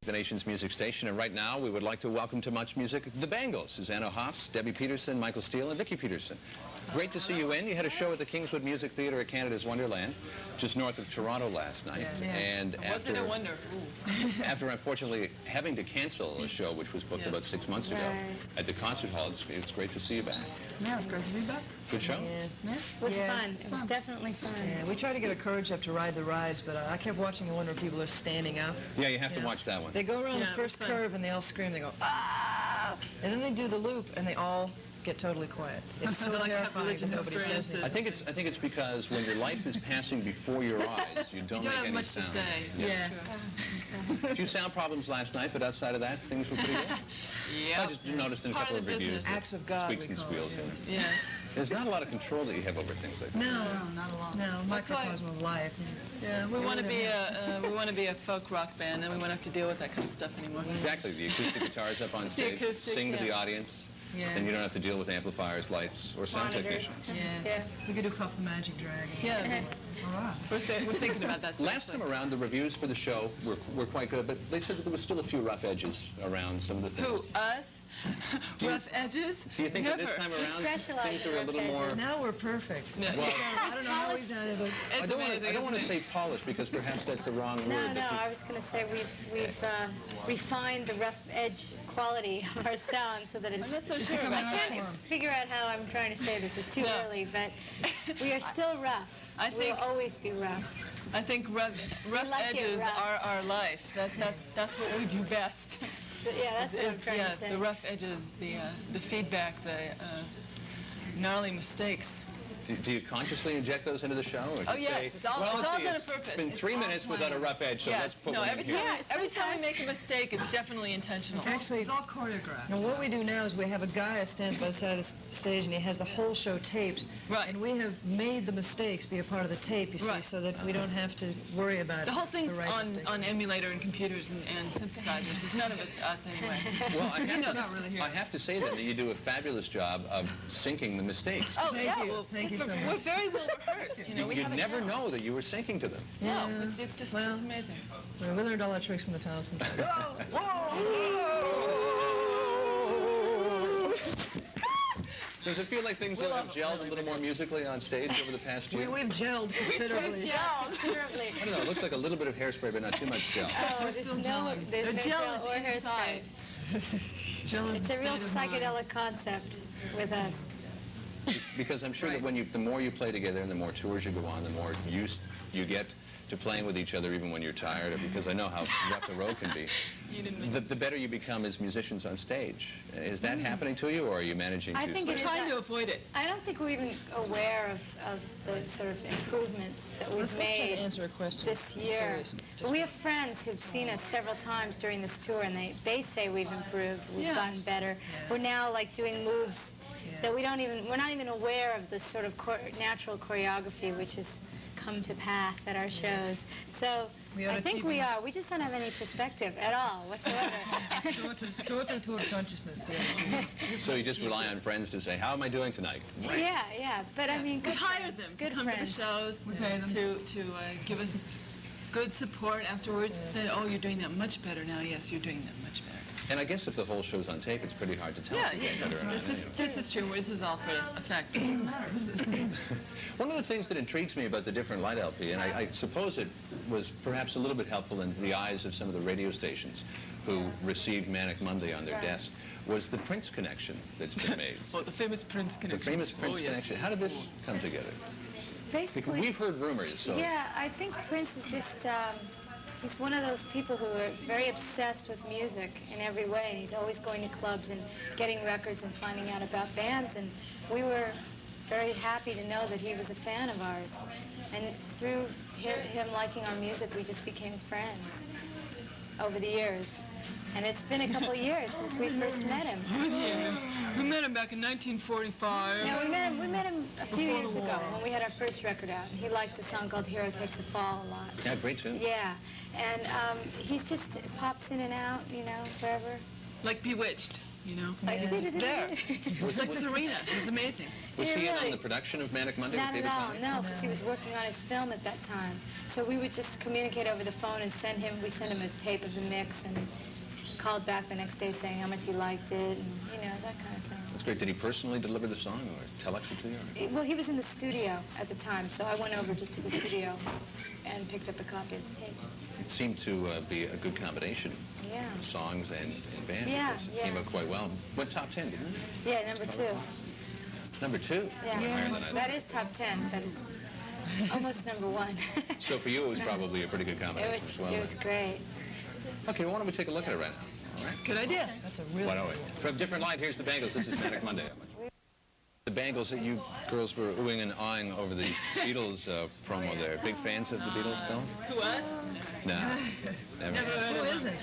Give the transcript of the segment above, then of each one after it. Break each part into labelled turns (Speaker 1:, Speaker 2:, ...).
Speaker 1: the nation's music station, and right now we would like to welcome to Much Music the Bangles, Susanna Hoffs, Debbie Peterson, Michael Steele, and Vicki Peterson. Great to see you in. You had a show at the Kingswood Music Theatre at Canada's Wonderland, just north of Toronto last night.
Speaker 2: Yeah.
Speaker 1: And
Speaker 2: Wasn't it a wonder?
Speaker 1: after unfortunately having to cancel a show which was booked about 6 months ago at the concert hall, it's great to see you back.
Speaker 2: Yeah, it's great to be back.
Speaker 1: Good show?
Speaker 3: Yeah. It was fun. It was definitely fun.
Speaker 2: Yeah, we tried to get our courage up to ride the rides, but I kept watching and wondering if people are standing up.
Speaker 1: Yeah, you have to watch that one.
Speaker 2: They go around the first curve and they all scream. They go, ah! And then they do the loop and they all get totally quiet. It's so terrifying that nobody says anything.
Speaker 1: I think it's because when your life is passing before your eyes, you don't make
Speaker 4: have
Speaker 1: any
Speaker 4: much
Speaker 1: sounds.
Speaker 4: to say.
Speaker 1: Yeah. A few sound problems last night, but outside of that, things were pretty good.
Speaker 4: Yeah.
Speaker 1: I just noticed in a couple of reviews
Speaker 2: Acts of God,
Speaker 1: squeaks and squeals.
Speaker 4: Yeah.
Speaker 1: There's not a lot of control that you have over things like that.
Speaker 2: No, not a lot. No, microcosm of life.
Speaker 4: Yeah, we want to be a folk rock band, and we won't have to deal with that kind of stuff anymore.
Speaker 1: Exactly. The acoustic guitars up on stage, sing to the audience, and you don't have to deal with amplifiers, lights, or sound technicians.
Speaker 2: Yeah. We could do Puff the Magic Dragon.
Speaker 4: Yeah.
Speaker 2: All right.
Speaker 4: We're thinking about that.
Speaker 1: Last time around, the reviews for the show were quite good, but they said that there was still a few rough edges around some of the things.
Speaker 4: Who, us? Rough edges?
Speaker 1: Do you think that this time around things are a little more...
Speaker 2: Now we're perfect.
Speaker 4: No.
Speaker 1: Well,
Speaker 2: I don't know how we've done it, but...
Speaker 1: I don't want to say polished, because perhaps that's the wrong word.
Speaker 3: No, I was going to say we've refined the rough edge quality of our sound so that it's...
Speaker 4: I'm not so sure about
Speaker 3: I can't figure out how I'm trying to say this. It's too early, but we are still rough. We'll always be rough.
Speaker 4: I think rough edges are our life. That's what we do best.
Speaker 3: Yeah, that's what I'm trying to say.
Speaker 4: The rough edges, the feedback, the gnarly mistakes.
Speaker 1: Do you consciously inject those into the show? Or
Speaker 4: Oh, yes. It's all done on purpose.
Speaker 1: It's been 3 minutes without a rough edge, so let's put one in here.
Speaker 4: Every time we make a mistake, it's definitely intentional.
Speaker 2: It's all choreographed. And what we do now is we have a guy who stands by the side of the stage, and he has the whole show taped.
Speaker 4: Right.
Speaker 2: And we have made the mistakes be a part of the tape, you see, so that we don't have to worry about
Speaker 4: the whole thing's
Speaker 2: the
Speaker 4: on emulator and computers and synthesizers. It's none of it's us anyway.
Speaker 1: Well, I have to say then that you do a fabulous job of syncing the mistakes.
Speaker 4: Oh,
Speaker 2: Thank you. Well, thank you so much.
Speaker 4: We're very well rehearsed.
Speaker 1: You'd never know that you were syncing to them.
Speaker 4: No, it's just it's amazing.
Speaker 2: We learned all our tricks from the Thompsons.
Speaker 1: Does it feel like things have gelled a little more musically on stage over the past year?
Speaker 2: We've gelled considerably.
Speaker 3: Considerably.
Speaker 1: I don't know, it looks like a little bit of hairspray, but not too much gel.
Speaker 3: Oh, there's no gel or hairspray. It's a real psychedelic concept with us.
Speaker 1: Because I'm sure that the more you play together and the more tours you go on, the more used you get to playing with each other even when you're tired, because I know how rough the road can be. The better you become as musicians on stage. Is that happening to you, or are you managing to...
Speaker 4: We're trying to avoid it.
Speaker 3: I don't think we're even aware of the sort of improvement that we've made this year. But we have friends who've seen us several times during this tour, and they say we've improved, we've gotten better. We're now like doing moves that we're not even aware of the sort of natural choreography which has come to pass at our shows. So I think we are. We just don't have any perspective at all whatsoever.
Speaker 2: Total consciousness.
Speaker 1: So you just rely on friends to say, how am I doing tonight? Right.
Speaker 3: Yeah. But I mean,
Speaker 4: we hired them to come to the shows, to give us good support afterwards. Say, oh, you're doing that much better now. Yes, you're doing that much better.
Speaker 1: And I guess if the whole show's on tape, it's pretty hard to tell.
Speaker 4: This is true. This is all for effect. It doesn't matter.
Speaker 1: One of the things that intrigues me about the different light LP, and I suppose it was perhaps a little bit helpful in the eyes of some of the radio stations who received Manic Monday on their desk, was the Prince connection that's been made.
Speaker 4: Oh, the famous Prince connection.
Speaker 1: The famous Prince connection. How did this come together?
Speaker 3: Basically,
Speaker 1: we've heard rumors. So.
Speaker 3: Yeah, I think Prince is just... he's one of those people who are very obsessed with music in every way, and he's always going to clubs and getting records and finding out about bands, and we were very happy to know that he was a fan of ours. And through him liking our music, we just became friends over the years. And it's been a couple of years since we first met him.
Speaker 4: We met him back in 1945.
Speaker 3: Yeah, we met him a few years ago when we had our first record out. He liked a song called Hero Takes a Fall a lot.
Speaker 1: Yeah, great tune.
Speaker 3: Yeah. And he's just pops in and out, you know, wherever.
Speaker 4: Like Bewitched. you know?
Speaker 3: Like,
Speaker 4: Just there. It's like Serena. It was amazing.
Speaker 1: Was he in on
Speaker 3: really-
Speaker 1: the production of Manic Monday
Speaker 3: Not
Speaker 1: with
Speaker 3: at
Speaker 1: David
Speaker 3: all,
Speaker 1: Tommy?
Speaker 3: no, because he was working on his film at that time. So we would just communicate over the phone and we sent him a tape of the mix and called back the next day saying how much he liked it and, you know, that kind of thing.
Speaker 1: That's great. Did he personally deliver the song or telex it to you?
Speaker 3: Well, he was in the studio at the time, so I went over just to the studio and picked up a copy of the tape.
Speaker 1: It seemed to be a good combination.
Speaker 3: Yeah.
Speaker 1: Songs and band.
Speaker 3: Yeah,
Speaker 1: because it
Speaker 3: yeah.
Speaker 1: came out quite well. Went top 10, didn't it?
Speaker 3: Yeah, number 2.
Speaker 1: Number 2.
Speaker 3: Yeah.
Speaker 1: Higher than I
Speaker 3: That is top 10. That is almost number 1.
Speaker 1: So for you, it was probably a pretty good combination as well.
Speaker 3: It was great.
Speaker 1: Okay, well, why don't we take a look at it right now? All right?
Speaker 4: Good idea.
Speaker 2: That's a real...
Speaker 1: Why don't we? From Different Light, here's the Bangles. This is Manic Monday. The Bangles that you girls were oohing and ahhing over the Beatles promo there. Big fans of the Beatles still?
Speaker 4: Who, us?
Speaker 1: No, never.
Speaker 2: Who isn't?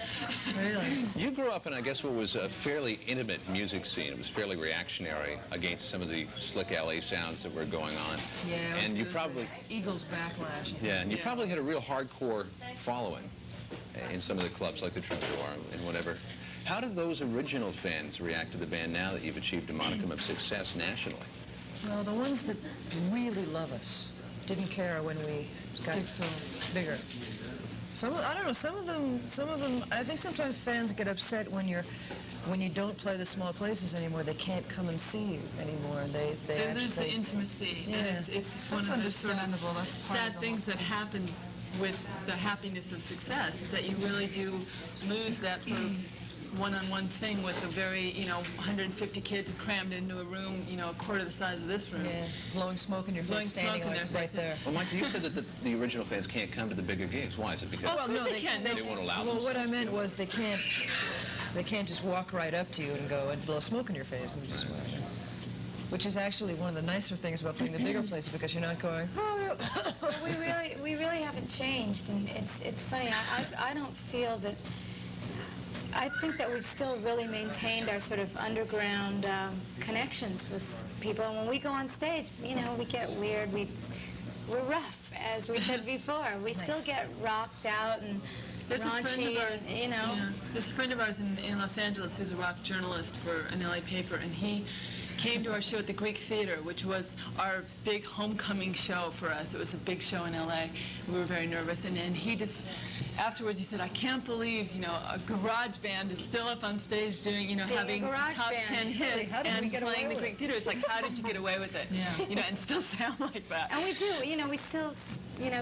Speaker 2: Really?
Speaker 1: You grew up in, I guess, what was a fairly intimate music scene. It was fairly reactionary against some of the slick LA sounds that were going on.
Speaker 2: Yeah,
Speaker 1: and
Speaker 2: it
Speaker 1: you
Speaker 2: was
Speaker 1: probably,
Speaker 2: the Eagles backlash.
Speaker 1: yeah, and you probably had a real hardcore following in some of the clubs like the Troubadour and whatever. How did those original fans react to the band now that you've achieved a modicum of success nationally?
Speaker 2: Well, the ones that really love us didn't care when we got bigger. I don't know, some of them, I think sometimes fans get upset when you don't play the small places anymore. They can't come and see you anymore. They
Speaker 4: lose the intimacy,
Speaker 2: Yeah.
Speaker 4: and it's just one of those sort of sad things that happens with the happiness of success, is that you really do lose that sort of one-on-one thing with a very, 150 kids crammed into a room, a quarter the size of this room.
Speaker 2: Yeah, blowing smoke in your
Speaker 4: Blowing
Speaker 2: face, standing
Speaker 4: smoke in
Speaker 2: like
Speaker 4: their
Speaker 2: right
Speaker 4: face.
Speaker 2: there.
Speaker 1: Well, Mike, you said that the original fans can't come to the bigger gigs. Why? Is it because
Speaker 2: Well, no,
Speaker 4: they can.
Speaker 1: they won't allow
Speaker 2: Well, what I
Speaker 1: themselves
Speaker 2: meant
Speaker 1: to?
Speaker 2: was they can't just walk right up to you and go and blow smoke in your face. And just which is actually one of the nicer things about playing the bigger places, because you're not going, oh,
Speaker 3: We really haven't changed, and it's funny. I don't feel that. I think that we've still really maintained our sort of underground connections with people. And when we go on stage, we get weird. We're rough, as we said before. We still get rocked out and
Speaker 4: There's a friend
Speaker 3: raunchy,
Speaker 4: of ours,
Speaker 3: and,
Speaker 4: There's a friend of ours in Los Angeles who's a rock journalist for an LA paper, and he came to our show at the Greek Theater, which was our big homecoming show for us. It was a big show in LA. We were very nervous, and he just, afterwards he said, I can't believe, a garage band is still up on stage doing, having top 10 hits and playing the Greek Theater. It's like, how did you get away with it? Yeah. And still sound like that.
Speaker 3: And we do. We still,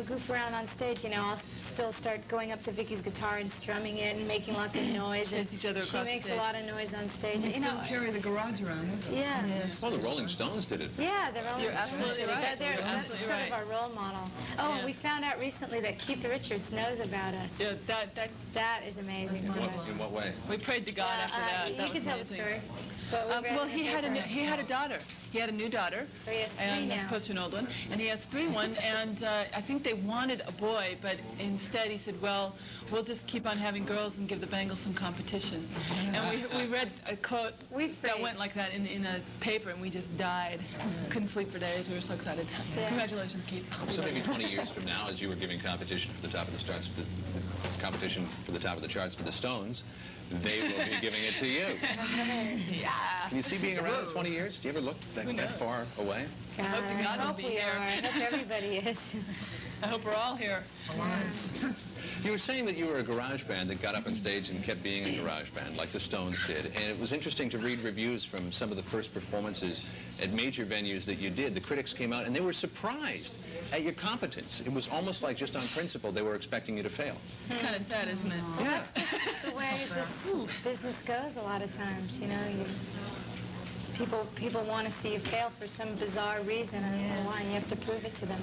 Speaker 3: goof around on stage. I'll still start going up to Vicky's guitar and strumming it and making lots of noise.
Speaker 4: Chase each other across the
Speaker 3: She makes
Speaker 4: stage.
Speaker 3: a lot of noise on stage.
Speaker 4: We still carry the garage around with us.
Speaker 3: Yeah.
Speaker 1: Well, the Rolling Stones did it.
Speaker 3: Yeah, the Rolling
Speaker 4: You're
Speaker 3: Stones
Speaker 4: absolutely
Speaker 3: did it.
Speaker 4: right.
Speaker 3: That's
Speaker 4: You're absolutely
Speaker 3: sort
Speaker 4: right.
Speaker 3: of our role model. Oh, and
Speaker 4: Yeah.
Speaker 3: we found out recently that Keith Richards knows about us.
Speaker 4: Yeah,
Speaker 3: That is amazing.
Speaker 1: In
Speaker 3: to us.
Speaker 1: what way?
Speaker 4: we prayed to God after that.
Speaker 3: You
Speaker 4: That
Speaker 3: can
Speaker 4: was
Speaker 3: tell the
Speaker 4: amazing.
Speaker 3: story. But we read
Speaker 4: Well,
Speaker 3: in the
Speaker 4: he had
Speaker 3: paper.
Speaker 4: a daughter. He had a new daughter.
Speaker 3: So he has 3
Speaker 4: and
Speaker 3: now.
Speaker 4: as opposed to an old one, and he has 3 one, and I think they wanted a boy, but instead he said, well, we'll just keep on having girls and give the Bangles some competition. And we read a quote that went like that in a paper, and we just died. Couldn't sleep for days. We were so excited.
Speaker 3: Yeah.
Speaker 4: Congratulations, Keith.
Speaker 1: So maybe 20 years from now, as you were giving competition for the top of the charts, the competition for the top of the charts for the Stones, they will be giving it to you.
Speaker 4: Yeah.
Speaker 1: Can you see being around in 20 years? Do you ever look that far away?
Speaker 3: God,
Speaker 4: hope to God
Speaker 3: I
Speaker 4: we'll
Speaker 3: hope
Speaker 4: be
Speaker 3: we
Speaker 4: here.
Speaker 3: are. I hope everybody is.
Speaker 4: I hope we're all here.
Speaker 1: You were saying that you were a garage band that got up on stage and kept being a garage band, like the Stones did. And it was interesting to read reviews from some of the first performances at major venues that you did. The critics came out and they were surprised at your competence. It was almost like just on principle they were expecting you to fail.
Speaker 4: It's kind of sad, isn't it?
Speaker 1: Yeah.
Speaker 3: The way this business goes a lot of times, people want to see you fail for some bizarre reason. I don't know why, and you have to prove it to them.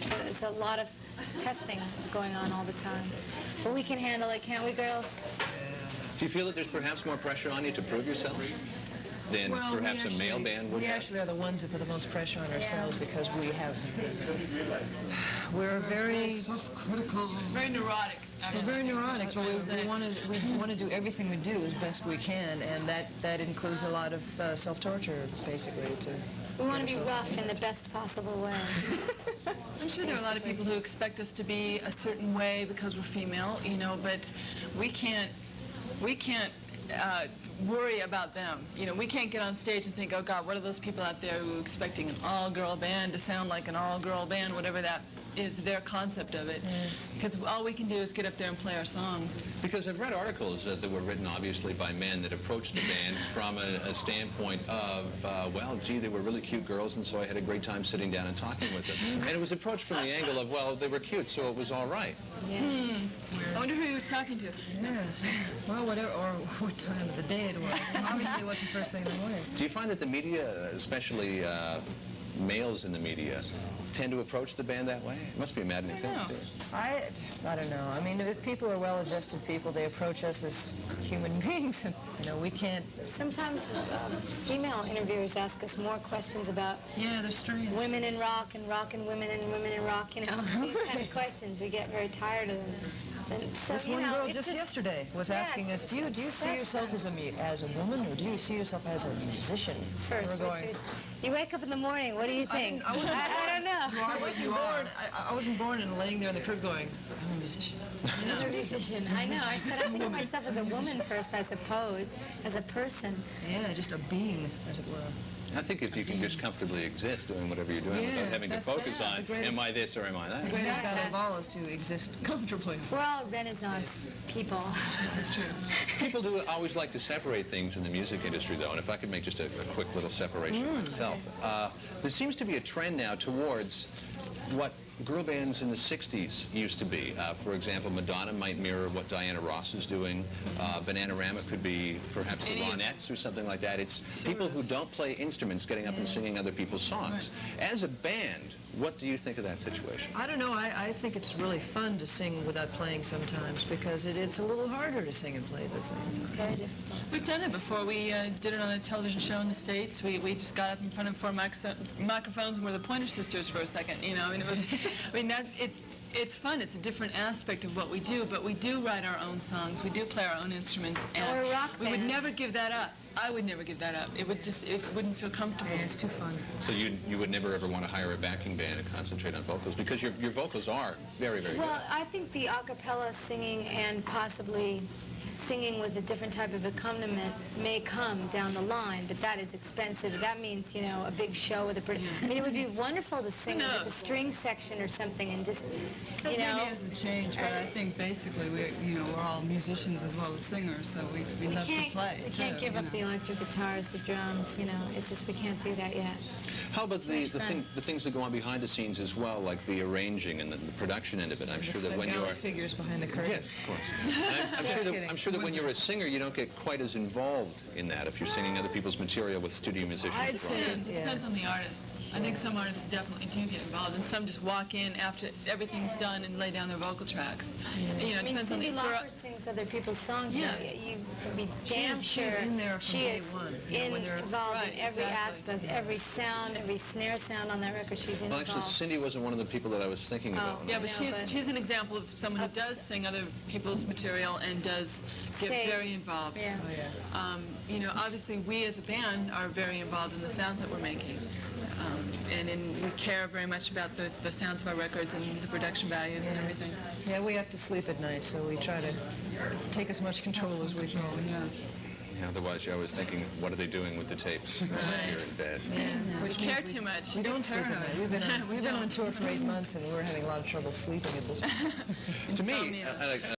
Speaker 3: So there's a lot of testing going on all the time. But we can handle it, can't we, girls?
Speaker 1: Do you feel that there's perhaps more pressure on you to prove yourself than
Speaker 2: well,
Speaker 1: perhaps a male band would
Speaker 2: we
Speaker 1: have?
Speaker 2: actually are the ones that put the most pressure on ourselves because we're very
Speaker 4: Very neurotic.
Speaker 2: We're very neurotic, but we want to do everything we do as best we can, and that includes a lot of self-torture, basically.
Speaker 3: We want to be rough in the best possible way.
Speaker 4: I'm sure there are a lot of people who expect us to be a certain way because we're female, but we can't worry about them. You know, we can't get on stage and think, oh God, what are those people out there who are expecting an all-girl band to sound like an all-girl band, whatever that is their concept of it. Because all we can do is get up there and play our songs.
Speaker 1: Because I've read articles that were written, obviously, by men that approached the band from a standpoint of, well, gee, they were really cute girls, and so I had a great time sitting down and talking with them. And it was approached from the angle of, well, they were cute, so it was all right.
Speaker 4: I wonder who he was talking to.
Speaker 2: Yeah. Well, whatever, or what time of the day it was. Obviously, it wasn't first thing in the morning.
Speaker 1: Do you find that the media, especially males in the media, tend to approach the band that way? It must be a maddening thing to do.
Speaker 2: I don't know. I mean, if people are well-adjusted people, they approach us as human beings. You know, we can't...
Speaker 3: Sometimes female interviewers ask us more questions about
Speaker 2: they're strange.
Speaker 3: Women in rock and women in rock, you know, these kind of questions. We get very tired of them. And so,
Speaker 2: this one girl just yesterday was asking us, do you see yourself as a woman, or do you see yourself as a musician?
Speaker 3: First, you wake up in the morning, what do you think?
Speaker 2: I
Speaker 3: don't know.
Speaker 2: I wasn't born and laying there in the crib going, I'm a musician.
Speaker 3: I'm a musician. I know. I said I think of myself as a woman first, I suppose, as a person.
Speaker 2: Yeah, just a being, as it were.
Speaker 1: I think if you can just comfortably exist doing whatever you're doing without having to focus on, am I this or am I that?
Speaker 2: The greatest battle of all is to exist comfortably.
Speaker 3: We're all Renaissance people.
Speaker 4: This is true.
Speaker 1: People do always like to separate things in the music industry, though, and if I could make just a quick little separation myself. There seems to be a trend now towards what girl bands in the 60s used to be. For example, Madonna might mirror what Diana Ross is doing. Bananarama could be perhaps the Ronettes or something like that. It's people who don't play instruments getting up and singing other people's songs. As a band, what do you think of that situation?
Speaker 2: I don't know. I think it's really fun to sing without playing sometimes, because it's a little harder to sing and play at the same time.
Speaker 3: It's very difficult.
Speaker 4: We've done it before. We did it on a television show in the States. We just got up in front of 4 microphones and we're the Pointer Sisters for a second, you know. I mean, it was, it's fun. It's a different aspect of what we do, but we do write our own songs. We do play our own instruments, and
Speaker 3: we're a rock band.
Speaker 4: We would never give that up. I would never give that up. It wouldn't feel comfortable.
Speaker 2: Yeah, it's too fun.
Speaker 1: So you would never ever want to hire a backing band and concentrate on vocals, because your vocals are very, very good.
Speaker 3: Well, I think the a cappella singing and possibly singing with a different type of accompaniment may come down the line, but that is expensive. That means, you know, a big show with a I mean, it would be wonderful to sing with the string section or something and just, you know.
Speaker 5: Maybe hasn't changed, but I think basically we're all musicians as well as singers, so we love to play.
Speaker 3: We can't give up the electric guitars, the drums, you know. It's just we can't do that yet.
Speaker 1: How about the things that go on behind the scenes as well, like the arranging and the production end of it? I'm sure that when you're...
Speaker 2: figures behind the curtain.
Speaker 1: Yes, of course. I'm sure that when you're a singer, you don't get quite as involved in that if you're singing other people's material with studio musicians.
Speaker 2: I'd say
Speaker 4: It depends on the artist. I think some artists definitely do get involved, and some just walk in after everything's done and lay down their vocal tracks. You know,
Speaker 3: I mean,
Speaker 4: depends on
Speaker 3: Cyndi
Speaker 4: the...
Speaker 3: Lauper sings other people's songs. You know, you can be damn sure
Speaker 2: she's in there from
Speaker 3: she
Speaker 2: day
Speaker 3: is
Speaker 2: one. You know,
Speaker 3: involved in every
Speaker 4: exactly.
Speaker 3: aspect, every sound, every snare sound on that record. She's
Speaker 1: Well,
Speaker 3: involved.
Speaker 1: actually, Cindy wasn't one of the people that I was thinking about.
Speaker 4: Yeah, but
Speaker 3: No, but-
Speaker 4: she's an example of someone who does sing other people's material and does get very involved.
Speaker 3: Yeah.
Speaker 4: You know, obviously we as a band are very involved in the sounds that we're making. We care very much about the sounds of our records and the production values and everything.
Speaker 2: Yeah, we have to sleep at night, so we try to take as much control as we can.
Speaker 1: Yeah, otherwise, you're always thinking, what are they doing with the tapes when you're in bed?
Speaker 4: We care too much.
Speaker 2: We don't sleep at night. We've been on tour for 8 months, and we're having a lot of trouble sleeping at this point.
Speaker 1: To me,